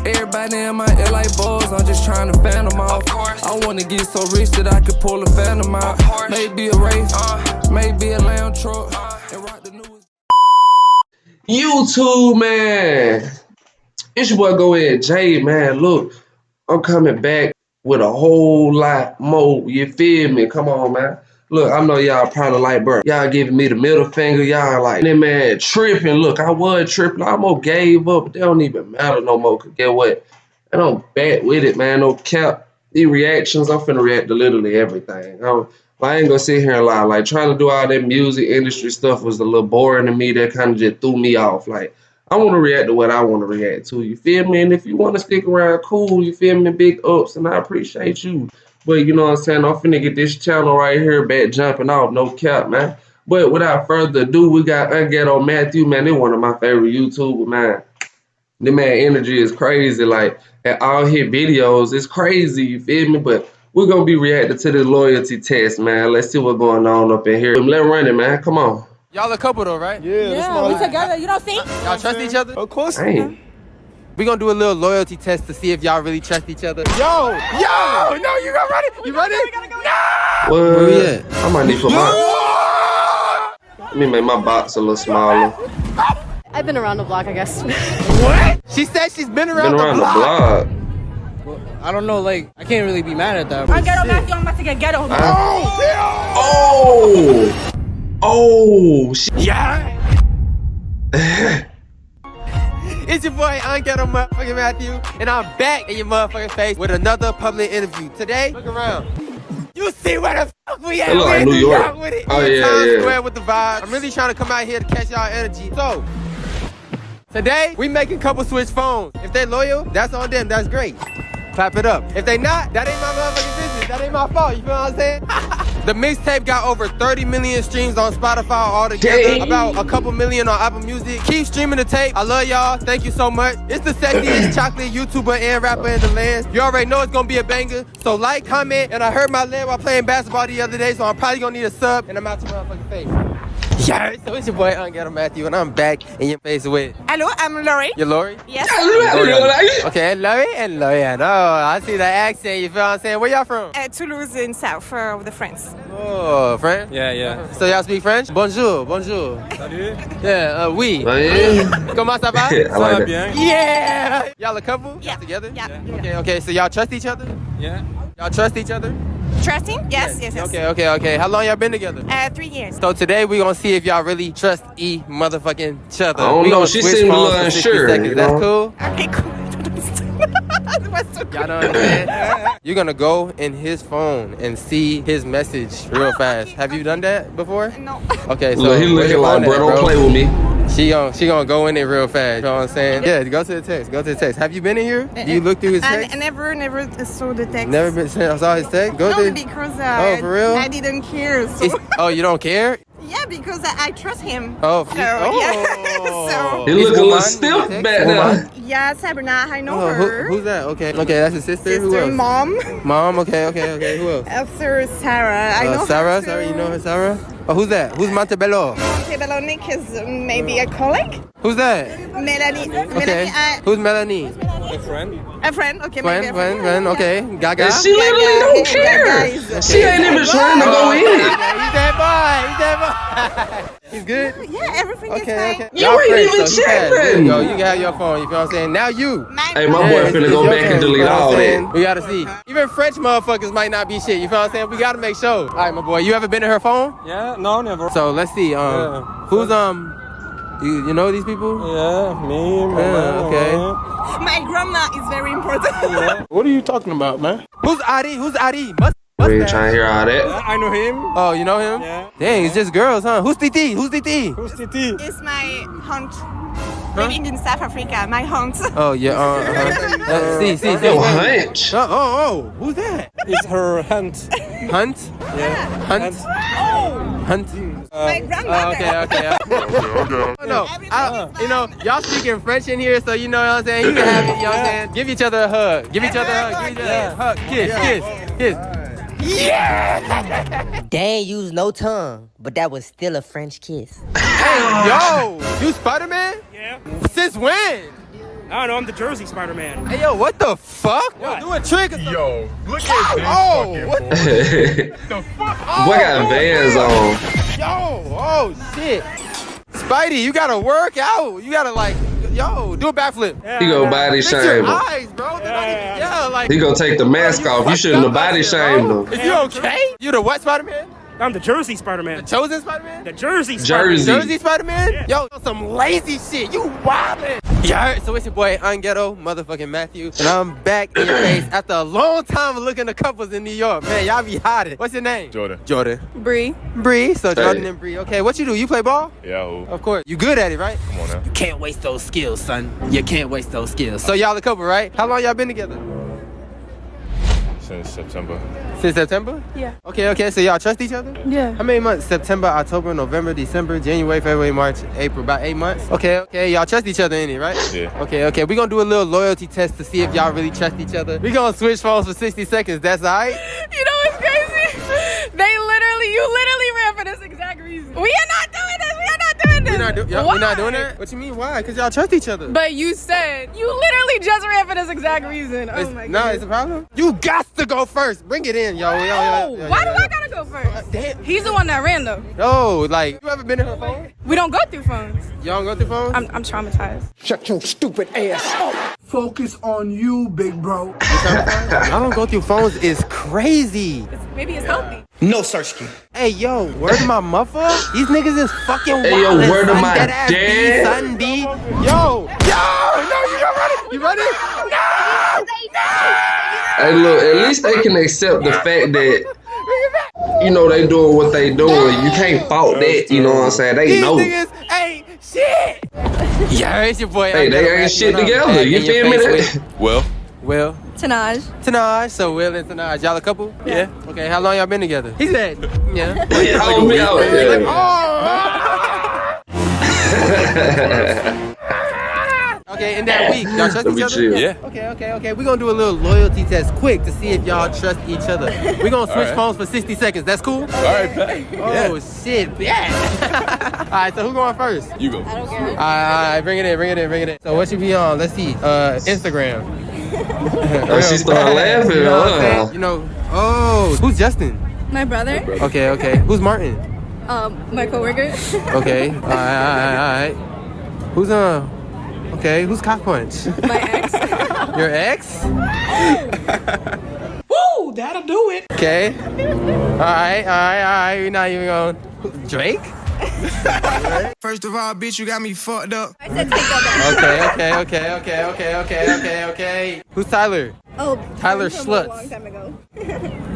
Everybody in my ear like balls, I'm just trying to fan them off. I wanna get so rich that I could pull a phantom out. Maybe a Wraith, maybe a lamb truck, and rock the newest. YouTube, man. It's your boy GoInJay, man. Look, I'm coming back with a whole lot more. You feel me? Come on, man. Look, I know y'all probably like, bro, y'all giving me the middle finger. Y'all like, that man tripping. Look, I was tripping. I almost gave up. But they don't even matter no more. Cause get what? I don't back with it, man. No cap. These reactions, I'm finna react to literally everything. I ain't gonna sit here and lie. Like, trying to do all that music industry stuff was a little boring to me. That kind of just threw me off. Like, I want to react to what I want to react to. You feel me? And if you want to stick around, cool. You feel me? Big ups, and I appreciate you. But you know what I'm saying? I'm finna get this channel right here back jumping off. No cap, man. But without further ado, we got Unghetto Mathiew, man. They're one of my favorite YouTubers, man. The man energy is crazy. Like, at all his videos, it's crazy. You feel me? But we're going to be reacting to the loyalty test, man. Let's see what's going on up in here. Let's run it, man. Come on. Y'all a couple though, right? Yeah, we together. You don't think? Y'all trust each other? Of course. Hey. We gonna do a little loyalty test to see if y'all really trust each other. Yo, no, you got ready? You ready? What? Where we at? I might need for my... Let me make my box a little smaller. I've been around the block, I guess. What? She said she's been around, the block. Well, I don't know, like, I can't really be mad at that. Unghetto Mathiew, I'm about to get ghetto. Oh, shit. Yeah. It's your boy Unghetto motherfucking Mathiew, and I'm back in your motherfucking face with another public interview. Today, look around. You see where the fuck we at? It look like New York. With it. Oh, in yeah, Times yeah. Square with the vibe. I'm really trying to come out here to catch y'all energy. So, today, we making couple switch phones. If they loyal, that's on them. That's great. Clap it up. If they not, that ain't my motherfucking business. That ain't my fault. You feel what I'm saying? The mixtape got over 30 million streams on Spotify altogether. Dang. About a couple million on Apple Music. Keep streaming the tape. I love y'all. Thank you so much. It's the sexiest chocolate YouTuber and rapper in the land. You already know it's gonna be a banger. So like, comment, and I hurt my leg while playing basketball the other day, so I'm probably gonna need a sub, and I'm out your motherfucking face. Yeah, so it's your boy Unghetto Mathiew, and I'm back in your face with... Hello, I'm Lori. You Lori? Yes. Okay, Lori and Lori. Oh, I see the accent, you feel what I'm saying? Where y'all from? Toulouse in south of the France. Oh, French? Yeah. So y'all speak French? Bonjour. Salut. Yeah, oui. Oh, yeah. Comment ça va? I like that. Bien. Yeah! Y'all a couple? Yeah. Together? Yeah. Okay, so y'all trust each other? Yeah. Y'all trust each other? Trusting? Yes. Okay. How long y'all been together? 3 years. So today we gonna see if y'all really trust motherfucking each other. I don't We know, gonna she switch seemed a phones little for 60 unsure, seconds. you That's know? cool? Okay, cool. Y'all don't understand? You're gonna go in his phone and see his message real fast. Have you done that before? No. Okay, so Look, he where looking your like, phone bro, at, don't play with me. She gonna go in it real fast. You know what I'm saying? Yeah, go to the text. Go to the text. Have you been in here? Do you look through his text? I never saw the text. Never been. I saw his text. Go No, to. because Oh, for real? I didn't care. So. Oh, you don't care? Yeah, because I trust him. Oh, So, yeah. So. He look a little stiff back there. Yeah, Sabrina, I know Oh, her. who's that? Okay, that's his sister. Who Sister, else? mom. Mom. Okay. Who else? After Sarah, I know Sarah. her too. Sarah, you know her, Sarah? Oh, who's that? Who's Montebello? Montebello Nick is maybe a colleague. Who's that? Melanie. Okay. Who's Melanie? A friend. A friend. Okay. maybe a Friend. Okay. Gaga. And she literally don't care. She ain't even trying to go in. He's that boy. He's good. Yeah, everything is Okay. fine. You ain't even checking. Yo, you can have your phone. You feel what I'm saying? Now you. Hey, my boy finna go back and delete all that. We gotta see. Even French motherfuckers might not be shit. You feel what I'm saying? We gotta make sure. All right, my boy. You ever been to her phone? Yeah, no, never. So let's see. Who's you know these people? Yeah, me, my okay. My grandma is very important. Yeah. What are you talking about, man? Who's Adi? We ain't trying to hear all that. I know him. Oh, you know him? Yeah. Dang, it's just girls, huh? Who's Titi? Who's Titi? It's my aunt. Living in South Africa, my aunt. Oh, yeah. See. Yo, hunch. Oh, who's that? It's her hunt. Hunt? Yeah. Hunt? Hunt? My grandmother. Okay. No, you know, y'all speaking French in here, so you know what I'm saying? You can have it, you know what I'm saying? Give each other a hug. Give each other a hug. Kiss. Yeah! They ain't use no tongue, but that was still a French kiss. Hey, yo! You Spider-Man? Yeah. Since when? I don't know, I'm the Jersey Spider-Man. Hey, yo, what the fuck? What? Yo, do a trick or something. Yo, look at this Oh, what the fuck? Boy got Vans on. Yo, oh, shit. Spidey, you gotta work out. You gotta, like, yo, do a backflip. He go body Fix your shame him. eyes, bro. Yeah, like. He gonna take the mask off. You shouldn't have body shamed him. Is you okay? You the what Spider-Man? I'm the Jersey Spider-Man. The chosen Spider-Man? The Jersey Spider-Man. Jersey. Jersey Spider-Man? Yeah. Yo, some lazy shit. You wildin'. Yeah, so it's your boy Unghetto, motherfucking Mathiew, and I'm back in your face after a long time of looking at couples in New York. Man, y'all be hiding. What's your name? Jordan. Jordan. Bree. Bree. So Jordan Hey. and Bree. Okay, what you do? You play ball? Yeah, who? Of course. You good at it, right? Come on now. You can't waste those skills, son. You can't waste those skills. So y'all a couple, right? How long y'all been together? Since September. Since September? Yeah. Okay, so y'all trust each other? Yeah. How many months? September, October, November, December, January, February, March, April. About 8 months? Okay, y'all trust each other in it, right? Yeah. Okay, we gonna do a little loyalty test to see if y'all really trust each other. We gonna switch phones for 60 seconds, that's all right? You know what's crazy? You literally ran for this exact reason. We are not doing this. We're not doing that? What you mean, why? Because y'all trust each other. But you said you literally just ran for this exact reason. Oh my god. No, it's a problem? You got to go first. Bring it in, yo. Why do I gotta go first? Damn. He's the one that ran though. Yo, like, you ever been in her phone? We don't go through phones. Y'all don't go through phones? I'm traumatized. Shut your stupid ass up. Focus on you, big bro. Y'all don't go through phones is crazy. Maybe it's healthy. No Sersky. Hey, yo, word to my muffler? These niggas is fucking wild. Hey, yo, word to son. my That ass B, dad. son, D. Yo, no, you not ready? You ready? Hey, look, at least they can accept the fact that, you know, they doing what they doing. You can't fault that, you know what I'm saying? They These know. niggas ain't shit. Yeah, it's your boy. Hey, they ain't shit together. You feel me? Will. Tanaj. So Will and Tanaj, y'all a couple? Yeah. Okay, how long y'all been together? He said, yeah. Oh, me out there. Okay, in that week, y'all trust Let each me other? chill. Yeah. Okay. We're gonna do a little loyalty test quick to see if y'all trust each other. We're gonna switch right. phones for 60 seconds. That's cool? All right, bet. Oh, shit. Yeah. All right, so who going first? You go. I don't care. All right, bring it in. So what you be on? Let's see. Instagram. Oh, she started laughing. You know what I'm saying? You know, oh, who's Justin? My brother. Okay. Who's Martin? My coworker. Okay. All right. Who's okay, who's Cock Punch? My ex. Your ex? Woo, that'll do it. Okay. All right. We're not even going. Drake? First of all, bitch, you got me fucked up. I said take that. Okay. Who's Tyler? Oh, Tyler from Schlutz. A long time ago.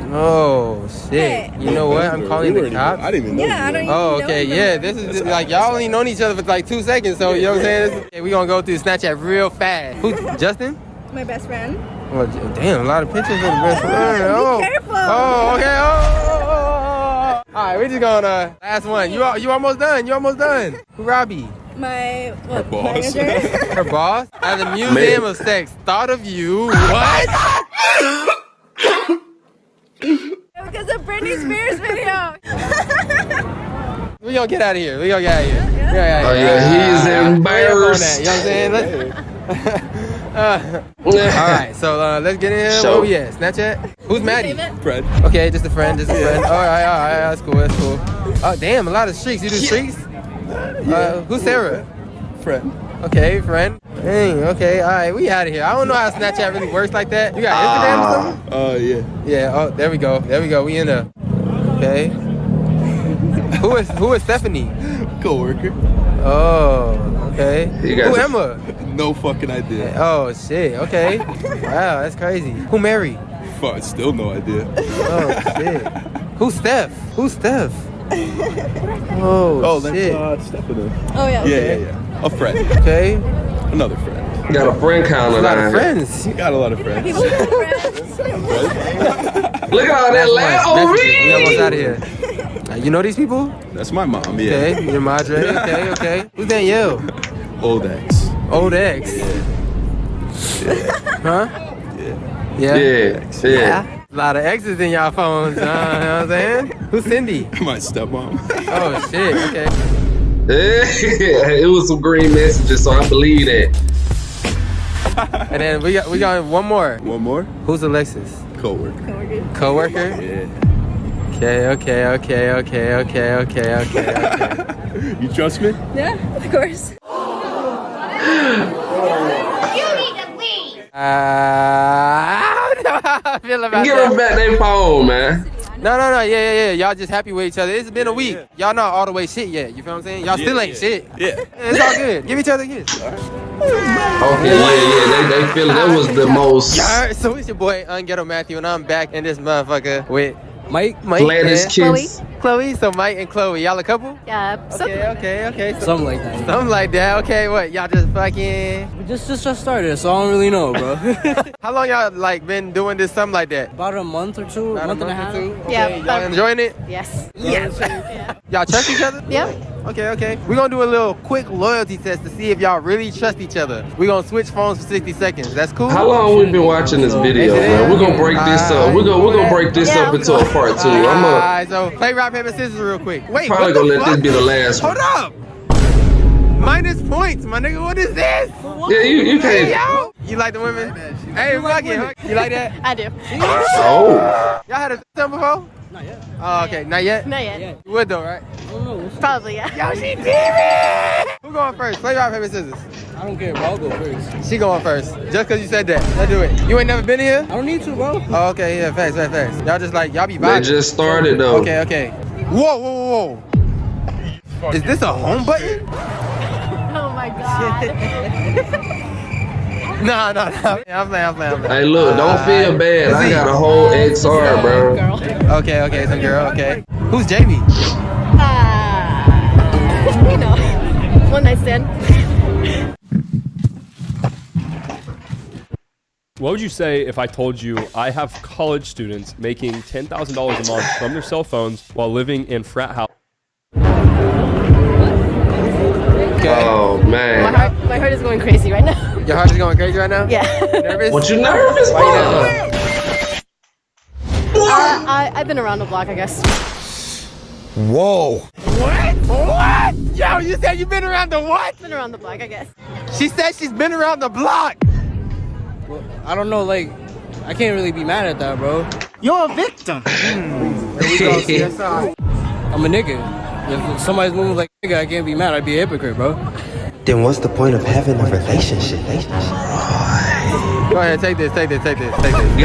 Oh, shit. You know what? I'm calling the cops. I didn't even know. Yeah, I don't even Oh, know okay, him. yeah. This is like y'all only known each other for like 2 seconds, so you know what I'm saying? Okay, we gonna go through Snapchat real fast. Who's Justin? My best friend. Well, damn, a lot of pictures of the best friend. Be careful. Oh, okay. Oh. All right, we just gonna last one. You almost done. Who Robbie? My boss. manager. Her boss? At the Museum of Sex. Thought of you. What? Because of Britney Spears video. We gonna get out of here. Oh, yeah, he's embarrassed. You know what I'm saying? All right, so let's get in here. Show. Where we at? Snapchat? Who's Maddie? Fred. Okay, just a friend. All right, that's cool. Oh, damn, a lot of streaks. You do streaks? Who's Sarah? Friend. Okay, friend. Dang, okay, all right, we out of here. I don't know how Snapchat really works like that. You got Instagram or something? Yeah. Yeah, oh, there we go. We in there. Okay. Who is Stephanie? Coworker. Oh, okay. Who Emma? No fucking idea. Oh, shit, okay. Wow, that's crazy. Who Mary? Fuck, still no idea. Oh, shit. Who's Steph? Oh, shit. That's Stephanie. Oh yeah. Yeah. A friend. Okay. Another friend. Got a friend counter A lot of down here. friends. You got a lot of friends. People have friends. Look at all that laugh over We almost me. out of here. You know these people? That's my mom, yeah. Okay, your madre. Okay. Who's Danielle? Old ex. Old ex. Huh? Yeah. A lot of exes in y'all phones. You know what I'm saying? Who's Cindy? My stepmom. Oh, shit. Okay. It was some green messages, so I believe that. And then we got one more. One more? Who's Alexis? Co-worker. Co-worker? Yeah. Okay. You trust me? Yeah, of course. I don't know how I feel about Give that. them back their phone, man. No. Yeah. Y'all just happy with each other. It's been a week. Y'all not all the way shit yet. You feel what I'm saying? Y'all still ain't shit. Yeah. It's all good. Give each other a kiss. Okay, yeah. They feel that was the most Yeah, so it's your boy Unghetto Mathiew, and I'm back in this motherfucker with Mike? gladdest and kiss. Chloe. So Mike and Chloe, y'all a couple? Yeah, Okay. So, Something like that. something like that. Okay, what? Y'all just fucking. We just started, so I don't really know, bro. How long y'all like been doing this? Something like that? About a month or two, About month and a half. or two? Yeah, Okay, y'all about- enjoying it? Yes. Yes. Y'all trust each other? Yep. Okay. We're gonna do a little quick loyalty test to see if y'all really trust each other. We're gonna switch phones for 60 seconds. That's cool? How long we been watching this video, man? We're gonna break this up. We're gonna break this up into a part two. Alright, so play rock, paper, scissors real quick. Wait, Probably what gonna the let fuck? this be the last one. Hold up! Minus points, my nigga. What is this? Yeah, you Hey, can't. yo! You like the women? Hey, fuck it. You like that? I do. Oh, Y'all had a time before? Not yet. Oh, okay. Not yet? Not yet. Yeah. You would though, right? I don't know. Probably, yeah. Yo, she did it! Who going first? Play rock, paper, scissors. I don't care, bro. I'll go first. She going first. Just cause you said that. Let's do it. You ain't never been here? I don't need to, bro. Oh, okay. Yeah, facts. Y'all just like, y'all be they vibing. just started though. Okay. Whoa. Is this a home button? Oh my god. No. I'm playing. Hey, look, don't feel bad. I got a whole XR, bro. Girl. Okay, some girl, okay. Who's Jamie? You know, one night stand. What would you say if I told you I have college students making $10,000 a month from their cell phones while living in frat house? Okay. Oh man. My heart is going crazy right now. Your heart is going crazy right now? Yeah. Nervous? What you nervous Why you for? I've been around the block, I guess. Whoa. What? Yo, you said you've been around the what? Been around the block, I guess. She said she's been around the block. Well, I don't know, like, I can't really be mad at that, bro. You're a victim. Here we go, CSI. I'm a nigga. If somebody's moving like a nigga, I can't be mad. I'd be a hypocrite, bro. Then what's the point of having a relationship? Go ahead, take this. Get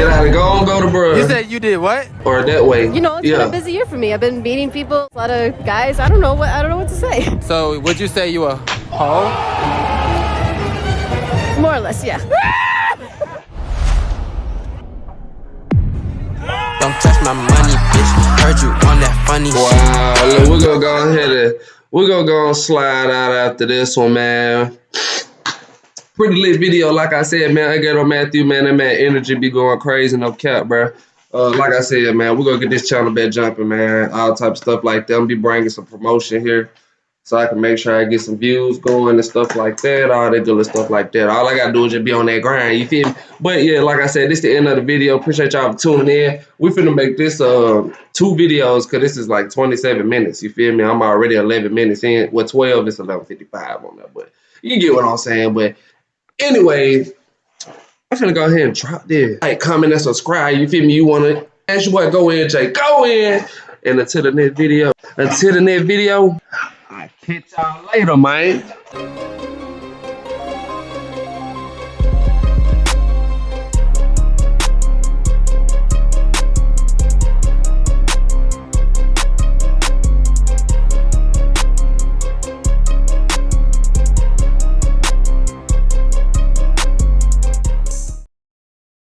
out of go to bro. You said you did what? Or that way. You know, it's been a busy year for me. I've been meeting people, a lot of guys. I don't know what to say. So would you say you a hoe? More or less, yeah. Don't touch my money, bitch. Heard you on that funny shit. Wow, look, we're gonna go ahead and slide out after this one, man. Pretty lit video, like I said, man. Unghetto Mathiew, man. That man energy be going crazy, no cap, bro. Like I said, man, we're gonna get this channel back jumping, man. All type of stuff like that. I'm be bringing some promotion here, so I can make sure I get some views going and stuff like that. All that good stuff like that. All I gotta do is just be on that grind. You feel me? But yeah, like I said, this the end of the video. Appreciate y'all for tuning in. We finna make this 2 videos because this is like 27 minutes. You feel me? I'm already 11 minutes in. Well, 12 is 11:55 on that, but you get what I'm saying. But anyway, I'm finna go ahead and drop this. Like, comment, and subscribe. You feel me? You wanna ask your boy GoInJay. Go in. And until the next video, I'll catch y'all later, man.